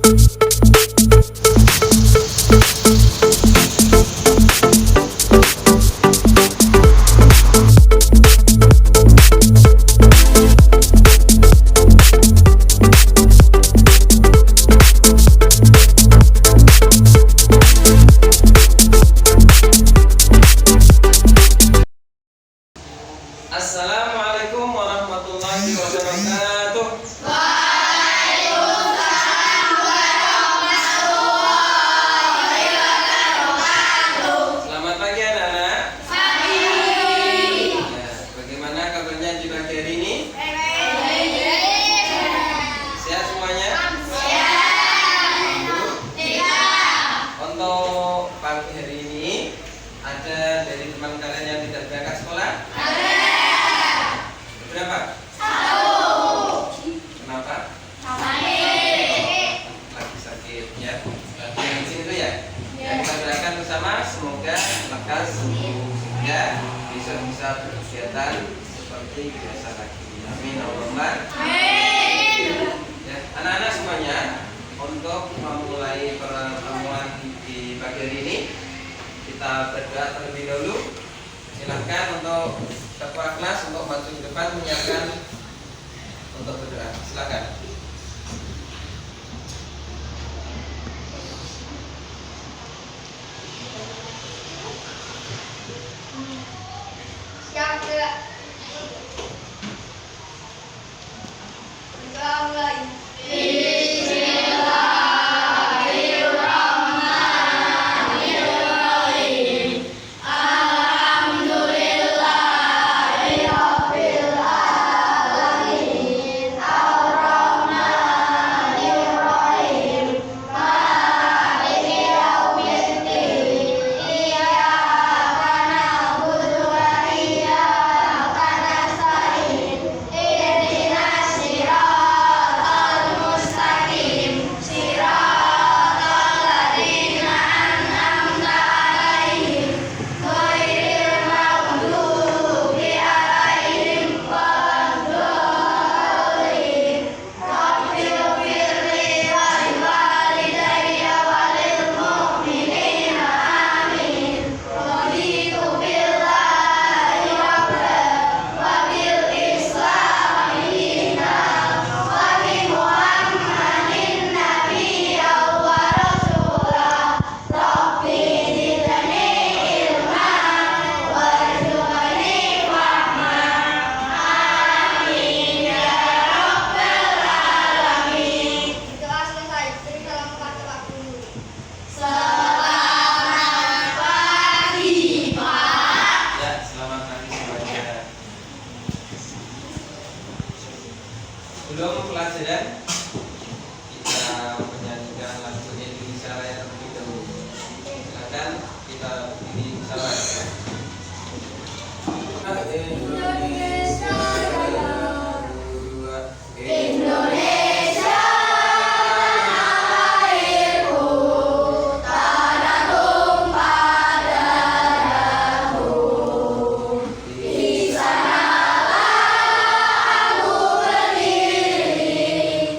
Assalamualaikum warahmatullahi wabarakatuh. Waalaikumsalam warahmatullahi wabarakatuh. Selamat pagi anak-anak. Pagi. Ya, bagaimana kabarnya di pagi hari ini? Sehat semuanya? Siap. Untuk pagi hari ini ada dari teman kalian yang tidak berangkat sekolah? Berapa? Kenapa? Lagi sakit ya. Lagi di sini dulu ya. Kita doakan bersama semoga lekas sembuh sehingga besok bisa berkegiatan seperti biasa lagi. Amin Allahumma. Ya, anak-anak semuanya, untuk memulai pertemuan di pagi hari ini kita berdoa terlebih dahulu. Silahkan untuk ketua kelas untuk maju ke depan menyiapkan untuk berdoa. Silakan. Siap, Kak. Kita mulai. Sebelum pelajaran kita menyanyikan lagu Indonesia Raya terlebih dahulu. Silakan kita berdiri bersama. Indonesia Raya, dua, Indonesia lahirku, tanah tumpah darahku. Di sanalah aku berdiri,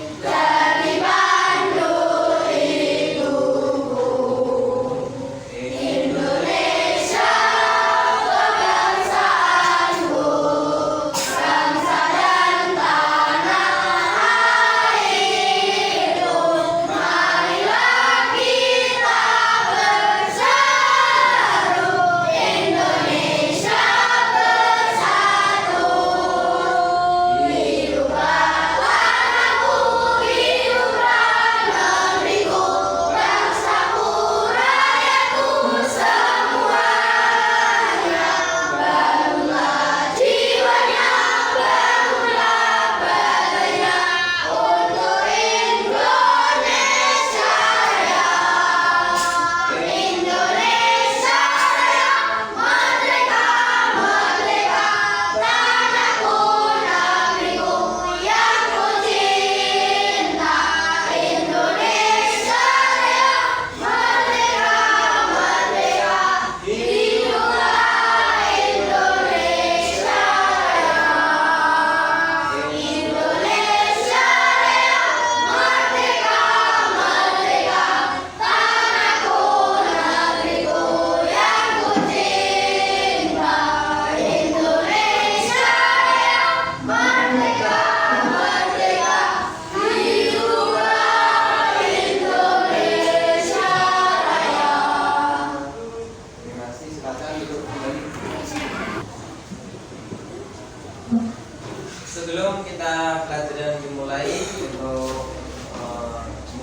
pelajaran dimulai. Untuk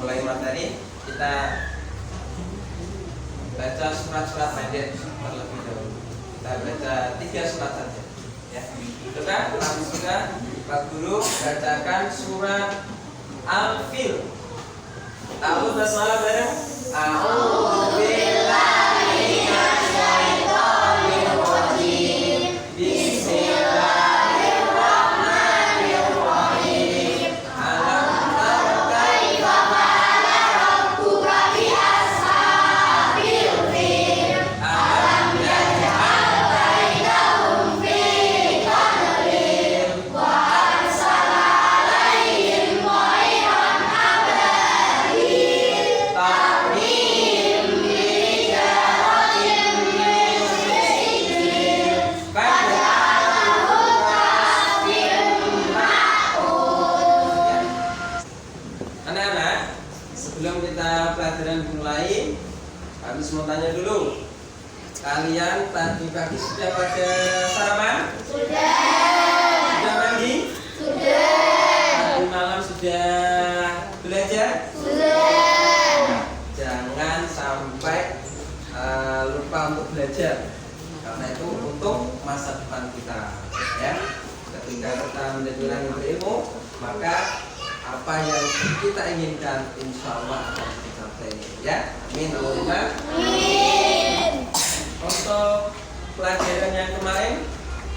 mulai materi, kita baca surat-surat pendek terlebih dahulu. Kita baca 3 surat saja, ya. Coba langsung Pak Guru bacakan surat Al-Fil. Lalu basmalah bareng. A'udzubillahi minasyaitonir rajim. Bismillahirrahmanirrahim. Alam tara kaifa fa'ala rabbuka bi ashabil fil. Alam yaj'al kaidahum fi tadlil wa arsala 'alaihim tayran ababil tarmihim bijaratin min sijil faj'alahum ka'asfin ma'kul. Anak-anak, sebelum kita pelajaran dimulai, habis mau tanya dulu. Kalian tadi pagi sudah pada sarapan? Sudah. Sudah mandi? Sudah. Tadi malam sudah belajar? Sudah. Jangan sampai lupa untuk belajar, karena itu untuk masa depan kita, ya. Ketika kita menjadi orang yang berilmu, maka apa yang kita inginkan insya Allah akan tercapai, ya. Amin. Allahumma. Amin. Untuk pelajaran yang kemarin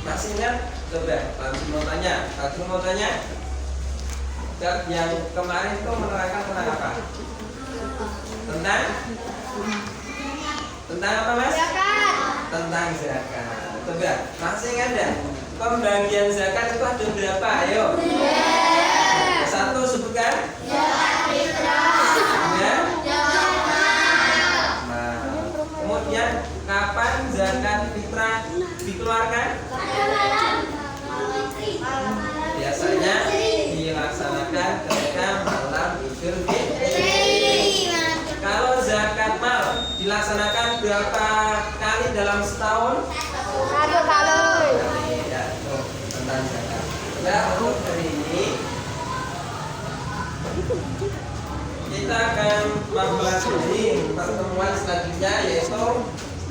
masih ingat? Coba langsung mau tanya. Langsung mau tanya. Bab yang kemarin itu menerangkan tentang apa? Tentang apa, Mas? Zakat. Tentang zakat. Coba masih ingat enggak? Pembagian zakat itu ada berapa? Ayo. Satu sebutkan. Zakat fitrah. Ya. Zakat mal. Nah, kemudian kapan zakat fitrah dikeluarkan? Pada malam. Biasanya dilaksanakan ketika malam Idul Fitri. Kalau zakat mal dilaksanakan berapa kali dalam setahun? Satu kali. Ya, itu tentang zakat. Nah, untuk hari ini kita akan mempelajari pertemuan selanjutnya, yaitu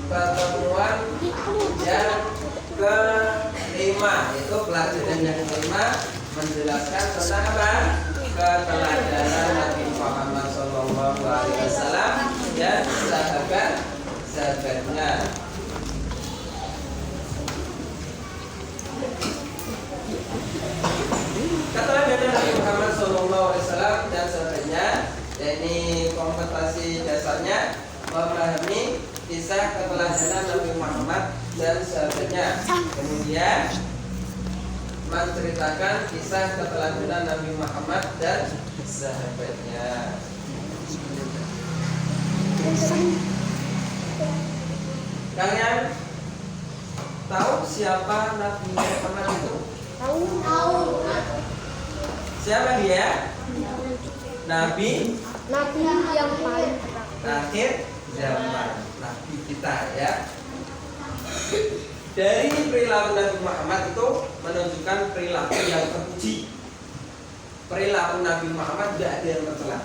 pertemuan yang kelima, yaitu pelajaran yang kelima menjelaskan tentang apa? Keteladanan Nabi Muhammad SAW dan sahabat-sahabatnya. Keteladanan Nabi Muhammad SAW dan sahabatnya, yakni kompetisi dasarnya memahami kisah keteladanan Nabi Muhammad dan sahabatnya. Kemudian menceritakan kisah keteladanan Nabi Muhammad dan sahabatnya. Kalian tahu siapa Nabi Muhammad itu? Tahu. Siapa dia? Nabi yang paling akhir zaman, Nabi kita, ya. Dari perilaku Nabi Muhammad itu menunjukkan perilaku yang terpuji. Perilaku Nabi Muhammad tidak ada yang tercela.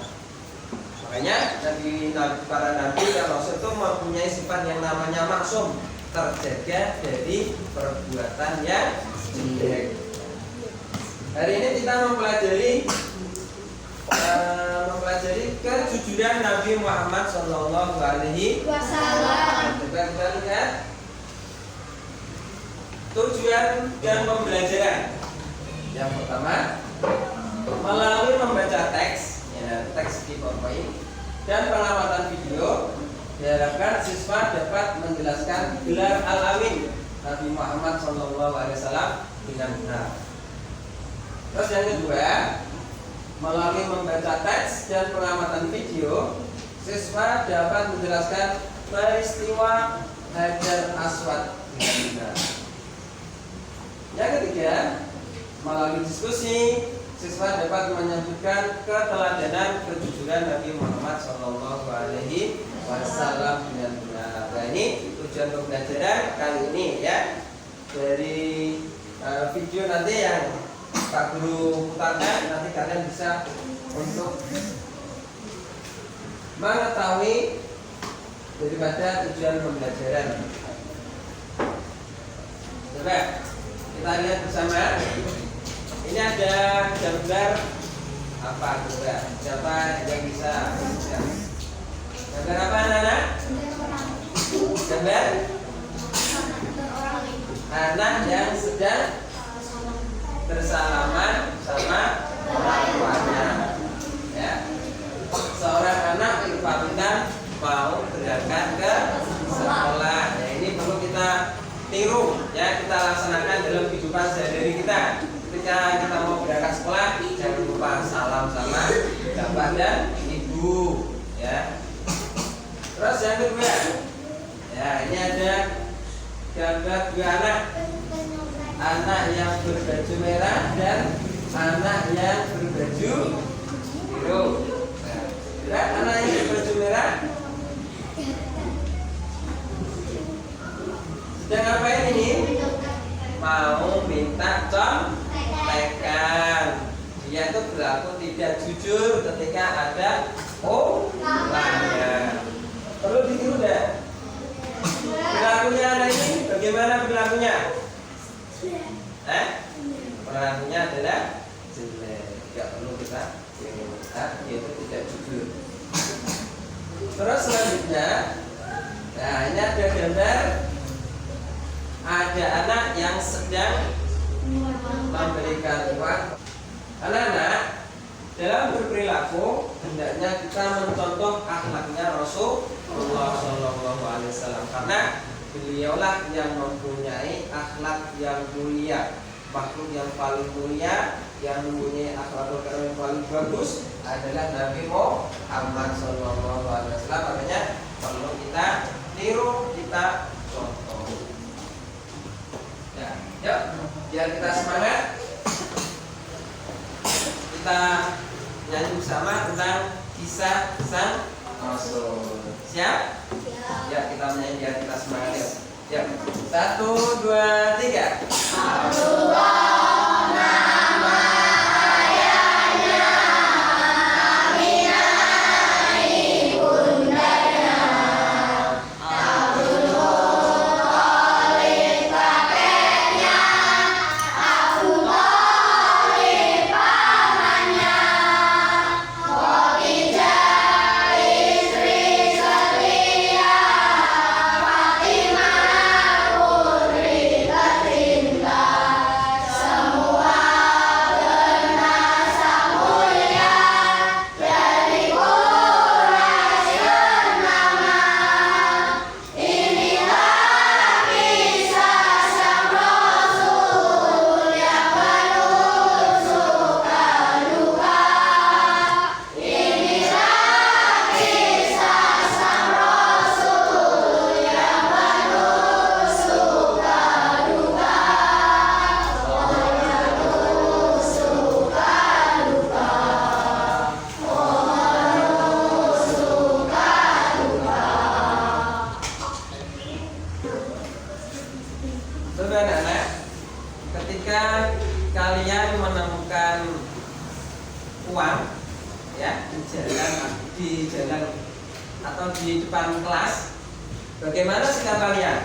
Makanya para nabi dan rasul itu mempunyai sifat yang namanya maksum, terjaga dari perbuatan yang jelek. Hari ini kita mempelajari kejujuran Nabi Muhammad SAW. Coba kita lihat tujuan dan pembelajaran. Yang pertama, melalui membaca teks, ya, teks di PowerPoint dan pengamatan video, diharapkan siswa dapat menjelaskan gelar al-amin Nabi Muhammad SAW dengan benar. Terus yang kedua, melalui membaca teks dan pengamatan video, siswa dapat menjelaskan peristiwa Hajar Aswad dengan benar. Yang ketiga, melalui diskusi, siswa dapat menyebutkan keteladanan kejujuran Nabi Muhammad SAW dengan benar. Nah, ini tujuan pembelajaran kali ini, ya. Dari video nanti yang Pak Guru putarkan, nanti kalian bisa untuk mengetahui daripada tujuan pembelajaran. Coba kita lihat bersama. Ini ada gambar apa coba? Siapa yang bisa? Gambar apa anak-anak? Gambar anak yang sedang bersalaman sama orang tuanya. Ya. Seorang anak berpamitan mau berangkat ke sekolah. Ya, ini perlu kita tiru, ya, kita laksanakan dalam kehidupan sehari-hari kita. Ketika kita mau berangkat sekolah, jangan lupa salam sama bapak dan ibu, ya. Terus yang kedua, ya, ini ada gambar dua anak yang berbaju merah dan anak yang berbaju biru. Nah, anak yang berbaju merah sedang ngapain ini? Mau minta contekan. Dia itu berlaku tidak jujur ketika ada orangnya. Perlu ditiru enggak? Perilakunya anak ini bagaimana perilakunya? Perilakunya adalah jelek. Tidak perlu kita tiru. Yaitu tidak jujur. Terus selanjutnya, nah ini ada gambar. Ada anak yang sedang memberikan uang. Anak-anak, dalam berperilaku hendaknya kita mencontoh akhlaknya Rasulullah SAW, karena beliaulah yang mempunyai akhlak yang mulia, makhluk yang paling mulia, yang mempunyai akhlak yang paling bagus adalah Nabi Muhammad SAW. Makanya perlu kita tiru, kita contoh. Ya, yuk, biar kita semangat. Kita nyanyi bersama tentang kisah sang Rasul. Siap? Ya, kita menyanyi biar kita semangat ya. Ya, 1, 2, 3. Ketika kalian menemukan uang, ya, di jalan atau di depan kelas, bagaimana sikap kalian?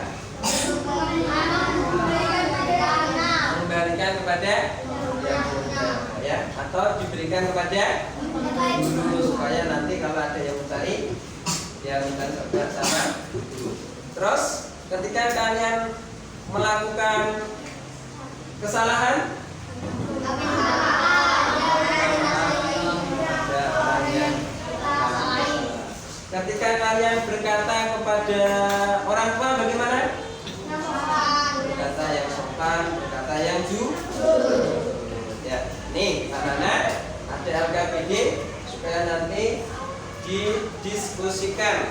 Mengembalikan kepada yang punya, ya, atau diberikan kepada guru supaya nanti kalau ada yang mencari, dia minta sama guru. Terus ketika kalian melakukan kesalahan, ketika kalian berkata kepada orang tua bagaimana? Berkata yang sopan, berkata yang jujur. Ya, nih anak-anak, ada LKPD supaya nanti didiskusikan.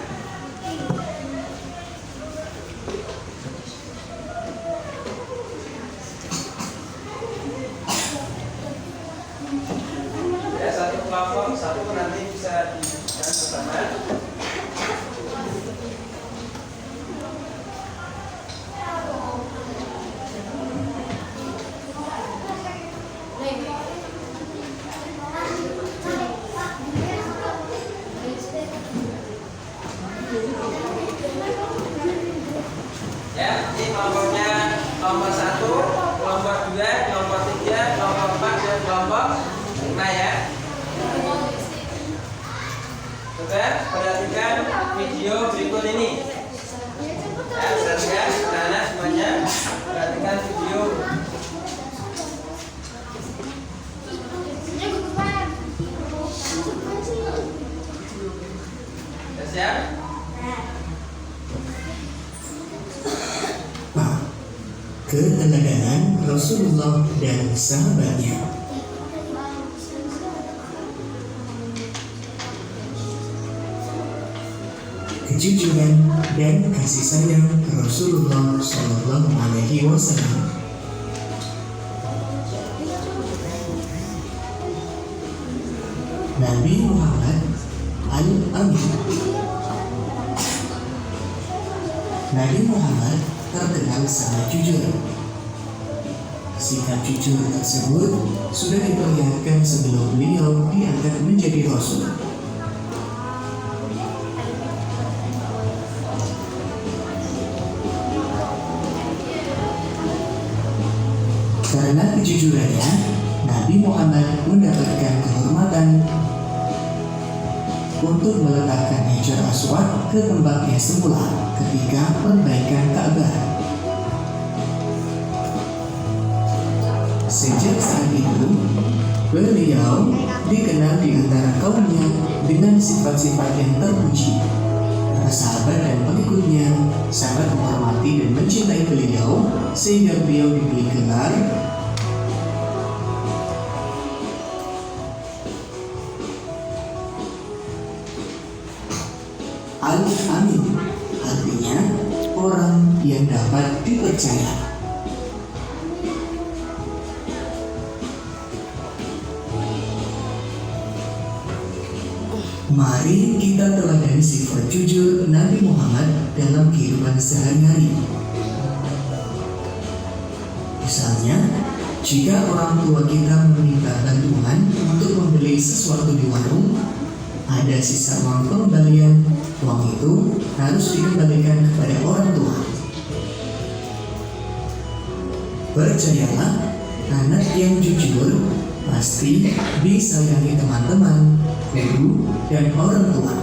Ya, satu kelompok, satu nanti bisa dibicarakan bersama. Terima ya. Coba perhatikan video berikut ini. Ya, perhatikan anak-anak semuanya. Perhatikan video. Sudah siap? Keteladanan Rasulullah dan sahabatnya. Kejujuran dan kasih sayang Rasulullah Shallallahu Alaihi Wasallam. Nabi Muhammad Al-Amin. Nabi Muhammad terkenal sangat jujur. Sikap jujur tersebut sudah diperlihatkan sebelum beliau diangkat menjadi Rasul. Karena kejujurannya, Nabi Muhammad mendapatkan kehormatan untuk meletakkan Hajar Aswad ke tempatnya semula ketika perbaikan Ka'bah. Sejak saat itu, beliau dikenal di antara kaumnya dengan sifat-sifat yang terpuji. Para sahabat dan pengikutnya sangat menghormati dan mencintai beliau sehingga beliau diberi gelar Al-Amin, artinya orang yang dapat dipercaya. Mari kita teladani sifat jujur Nabi Muhammad dalam kehidupan sehari-hari. Misalnya, jika orang tua kita meminta bantuan untuk membeli sesuatu di warung, ada sisa uang pengembalian, uang itu harus dikembalikan kepada orang tua. Percayalah, anak yang jujur pasti disayangi teman-teman, guru, dan orang tua.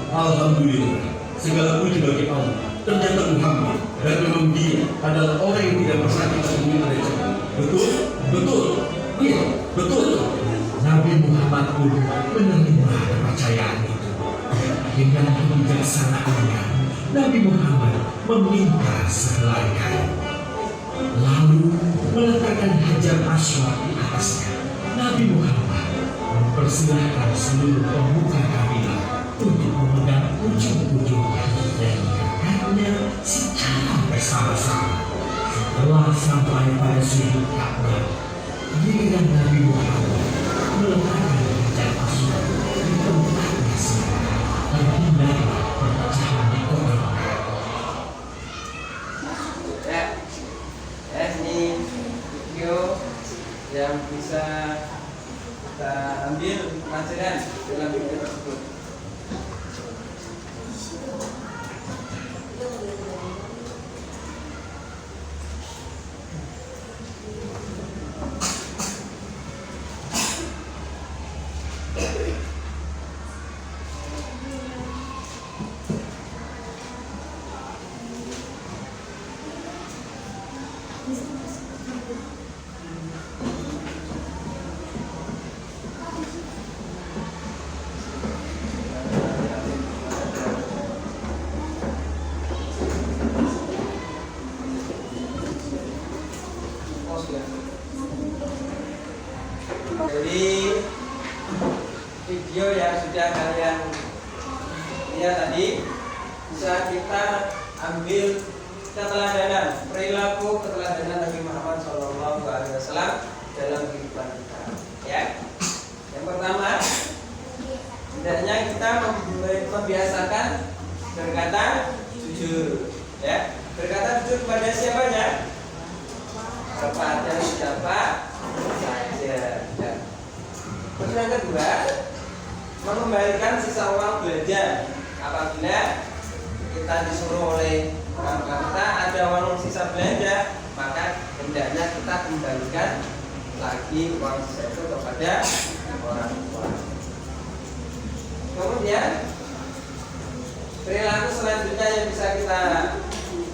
Alhamdulillah, segala puji bagi Allah. Ternyata Muhammad dan memang dia adalah orang yang tidak pernah kita temui mereka. Betul? Betul? Iya, betul. Nabi Muhammad pun menerima kepercayaan itu. Dengan kebijaksanaannya, Nabi Muhammad meminta sehelai kain, lalu meletakkan Hajar Aswad di atasnya. Nabi Muhammad mempersilahkan seluruh pemuka kabilah untuk memegang ujung-ujungnya dan mengangkatnya secara bersama-sama. Setelah sampai pada sudut Ka'bah, giliran Nabi Muhammad meletakkan Hajar Aswad di tempatnya semula. Terhindar perpecahan di kota Mekah. Ya, ini video yang bisa kita ambil pelajaran dalam video tersebut. Jadi video yang sudah kalian lihat tadi bisa kita ambil keteladanan, perilaku keteladanan Nabi Muhammad SAW dalam kehidupan kita. Ya, yang pertama, hendaknya kita membiasakan berkata jujur. Ya, berkata jujur kepada siapanya? Kepada siapa saja. Terus yang kedua, mengembalikan sisa uang belanja apabila kita disuruh oleh orang tua kita ada uang sisa belanja, maka hendaknya kita kembalikan lagi uang sisa itu kepada orang tua. Kemudian perilaku selanjutnya yang bisa kita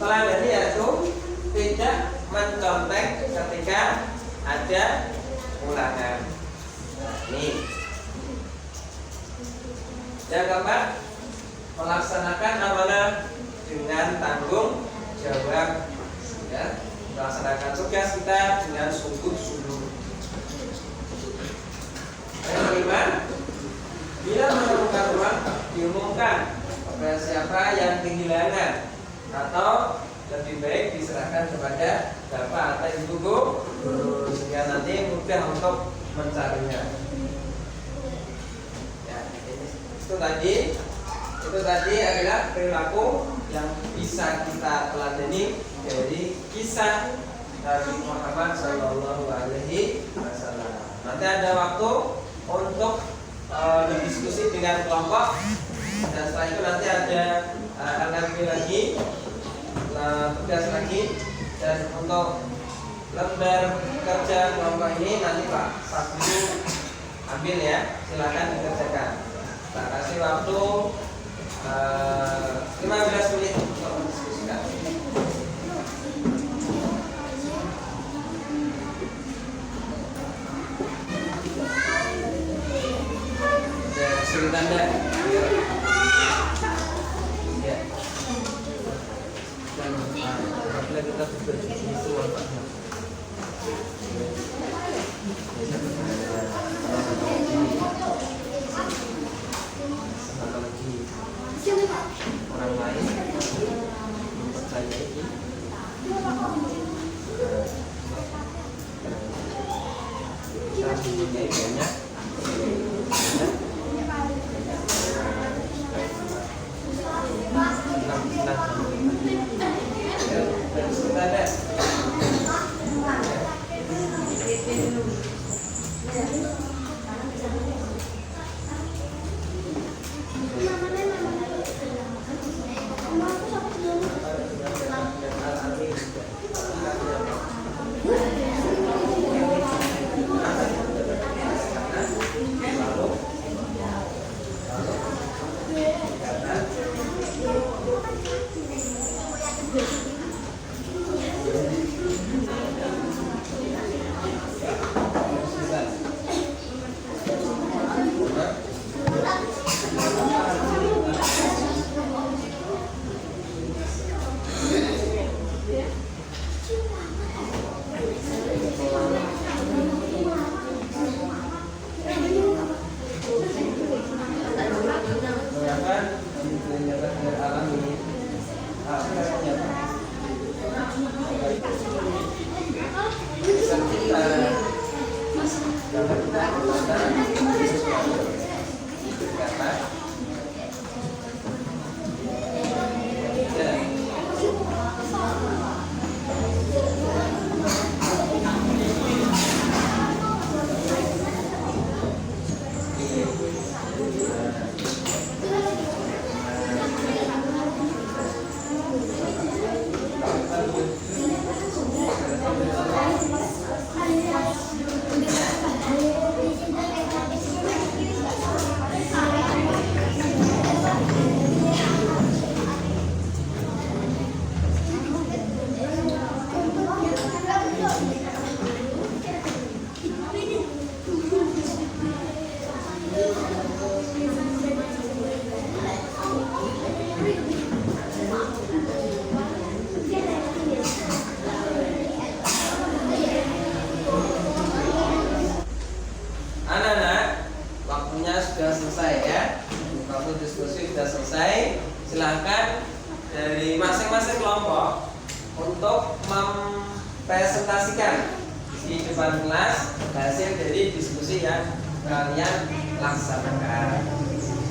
teladani yaitu tidak mencontek ketika ada ulangan. Ini yang keempat, melaksanakan amanah dengan tanggung jawab, ya, melaksanakan tugas kita dengan sungguh-sungguh. Yang kelima, bila menemukan uang diumumkan kepada siapa yang kehilangan atau lebih baik diserahkan kepada bapak atau ibu guru sehingga nanti mudah untuk mencarinya. Ya, itu tadi adalah perilaku yang bisa kita teladani dari kisah Nabi Muhammad Shallallahu Alaihi Wasallam. Nanti ada waktu untuk berdiskusi dengan kelompok, dan setelah itu nanti ada lagi tugas lagi, dan untuk lembar kerja kelompok ini nanti Pak Sabtu ambil ya, silakan dikerjakan. Tak kasih waktu 15 menit untuk mendiskusikan. Suruh tanda. Ya. Dan apabila kita berdiskusi Pak. Orang lain mempercayai kita mempunyai banyak Silahkan dari masing-masing kelompok untuk mempresentasikan di depan kelas hasil dari diskusi yang kalian laksanakan.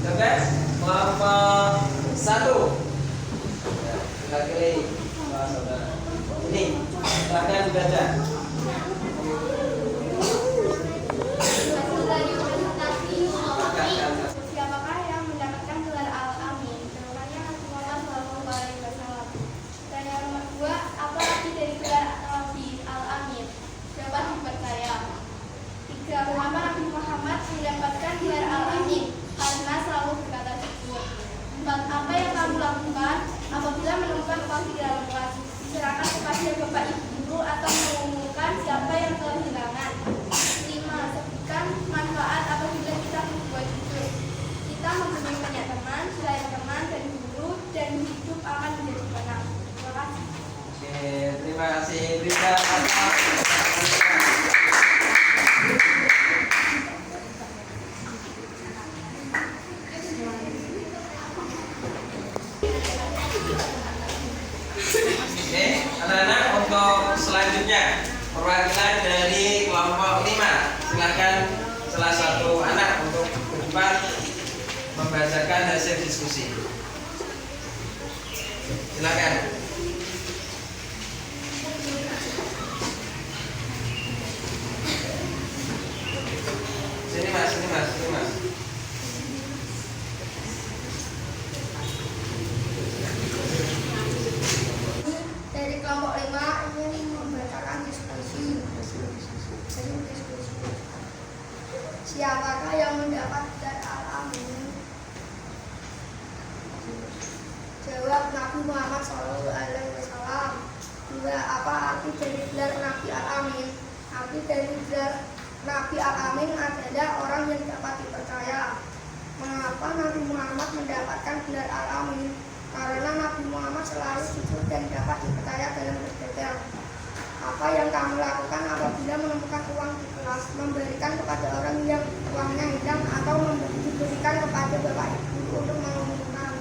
Oke, kelompok 1. Kita pilih saudara. Ini silahkan dibaca. Siapakah yang mendapatkan gelar Al-Amin? Terima kasih. Berikan Oke, anak-anak, untuk selanjutnya perwakilan dari kelompok 5. Silakan salah satu anak untuk ke depan membacakan hasil diskusi. Silakan. Sini mas, sini mas, sini mas. Dari kelompok 5 ingin membacakan diskusi. Siapakah yang mendapat gelar Al-Amin? Jawab Nabi Muhammad SAW. 2. Apa arti dari gelar Nabi Al-Amin? Arti dari gelar Nabi Al-Amin adalah orang yang dapat dipercaya. Mengapa Nabi Muhammad mendapatkan gelar Al-Amin? Karena Nabi Muhammad selalu jujur dan dapat dipercaya dalam berdagang. Apa yang kamu lakukan apabila menemukan uang di kelas? Memberikan kepada orang yang uangnya hilang atau diberikan kepada bapak ibu untuk mengumumkan.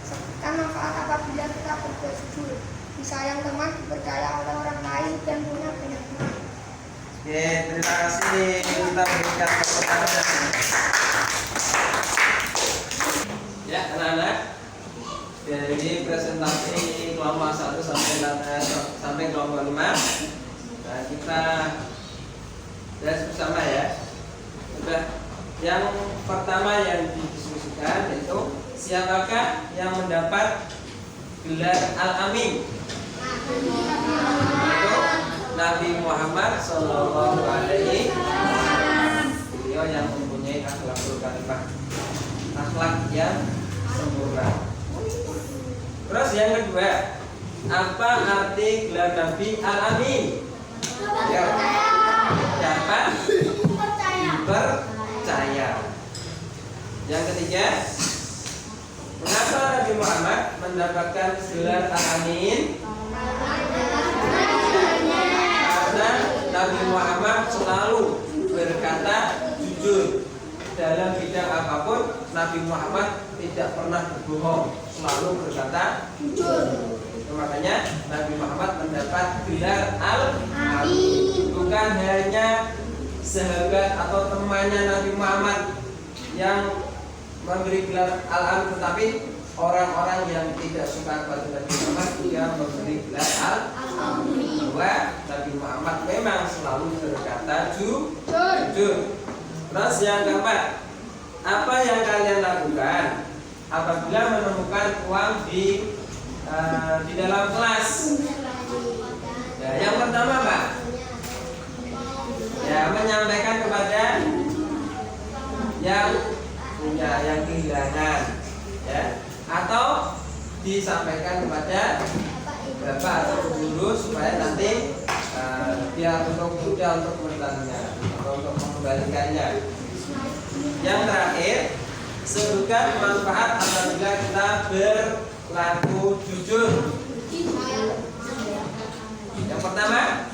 Sebutkan manfaat apabila kita berbuat jujur. Disayang teman, dipercaya oleh orang lain, dan punya banyak teman. Oke, terima kasih. Kita berikan tepuk tangan. Ya, anak-anak, dari presentasi kelompok 1 sampai kelompok 5, nah, kita bahas bersama ya. Sudah. Yang pertama yang didiskusikan yaitu siapakah yang mendapat gelar Al-Amin? Itu Nabi Muhammad Sallallahu Alaihi Wasallam. Beliau yang mempunyai akhlakul karimah, akhlak yang sempurna. Terus yang kedua, apa arti gelar Nabi Al-Amin? Ya, dapat dipercaya. Yang ketiga, mengapa Nabi Muhammad mendapatkan gelar Al-Amin? Karena Nabi Muhammad selalu berkata jujur. Dalam bidang apapun, Nabi Muhammad tidak pernah berbohong, selalu berkata jujur. Itu makanya Nabi Muhammad mendapat gelar Al-Amin. Bukan hanya sahabat atau temannya Nabi Muhammad yang memberi gelar Al-Amin, tetapi orang-orang yang tidak suka kepada Nabi Muhammad juga memberi gelar Al-Amin. Bahwa Nabi Muhammad memang selalu berkata jujur. Terus yang keempat, apa yang kalian lakukan apabila menemukan uang di dalam kelas? Ya, yang pertama Pak, ya menyampaikan kepada yang punya, yang kehilangan, ya, atau disampaikan kepada bapak atau guru supaya nanti dia untuk mudah untuk menentangnya atau untuk mengembalikannya. Yang terakhir, sebutkan manfaat apabila kita berlaku jujur. Yang pertama,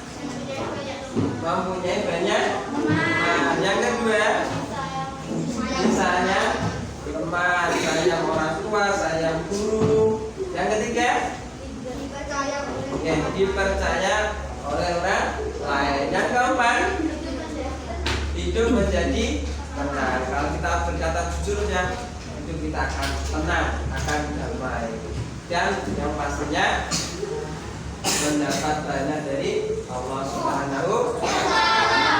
mempunyai banyak teman. Yang kedua, misalnya teman, sayang orang tua, sayang guru. Yang ketiga, dipercaya oleh orang lain. Yang keempat, hidup menjadi tenang. Kalau kita berkata jujurnya, hidup kita akan tenang, akan damai. Dan yang pastinya mendapat banyak dari Allah Subhanahu wa Ta'ala.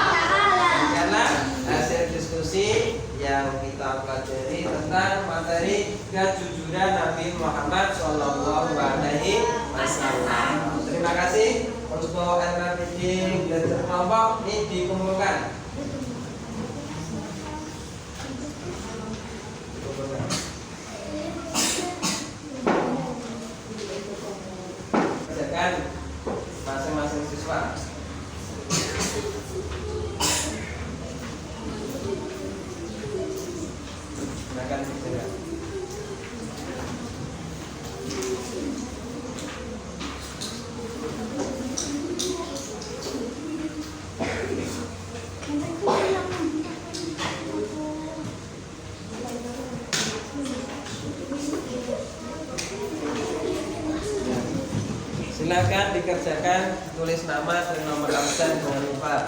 Karena hasil diskusi yang kita pelajari tentang materi kejujuran Nabi Muhammad Sallallahu Alaihi Wasallam. Terima kasih untuk LKPD belajar kelompok ini dikumpulkan. Kerjakan masing-masing siswa. Silakan dikerjakan. Silakan dikerjakan, tulis nama dan nomor absen jangan lupa.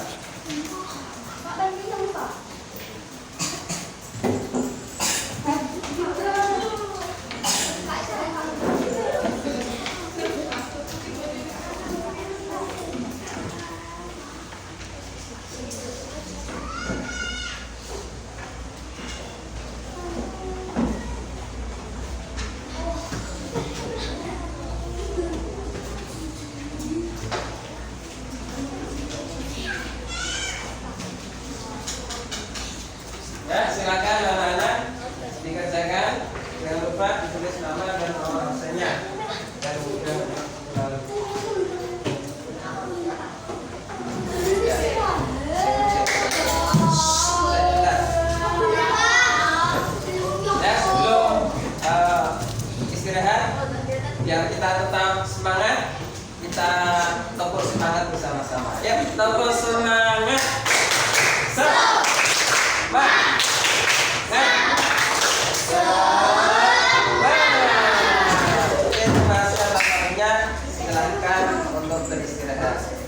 Ya, silakan anak-anak dikerjakan. Jangan lupa ditulis nama dan nomor absennya. Dan ya, sebelum istirahat, biar kita tetap semangat, kita tepuk semangat bersama-sama. Ya, tepuk semangat. Oke, terima kasih atas waktunya. Silakan untuk beristirahat.